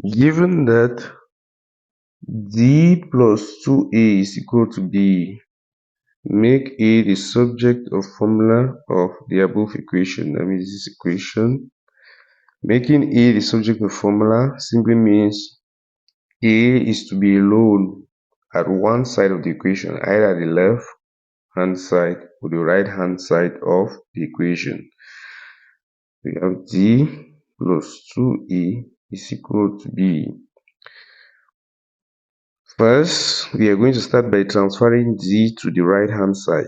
Given that D plus 2A is equal to B, make A the subject of formula of the above equation. That means this equation. Making A the subject of formula simply means A is to be alone at one side of the equation, either at the left hand side or the right hand side of the equation. We have D plus 2A is equal to B. First, we are going to start by transferring D to the right hand side.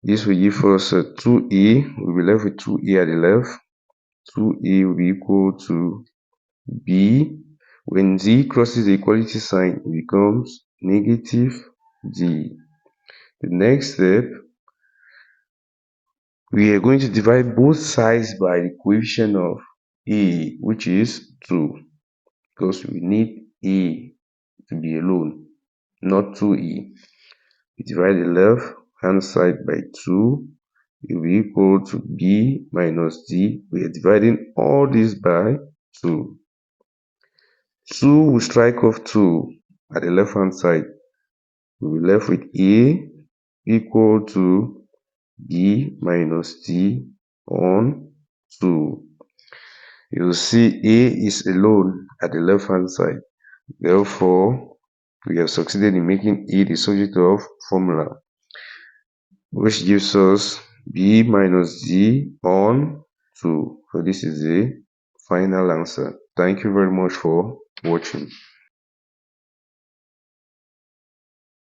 This will give us 2A. We'll be left with 2A at the left. 2A will be equal to B. When D crosses the equality sign, it becomes negative D. The next step, we are going to divide both sides by the coefficient of A, which is 2, because we need A to be alone, not 2E. We divide the left hand side by 2, it will be equal to B minus D. We are dividing all this by 2. 2 will strike off 2 at the left hand side. We'll be left with A equal to B minus D on 2. You'll see A is alone at the left hand side. Therefore, we have succeeded in making A the subject of formula, which gives us B minus D on 2. So this is the final answer. Thank you very much for watching.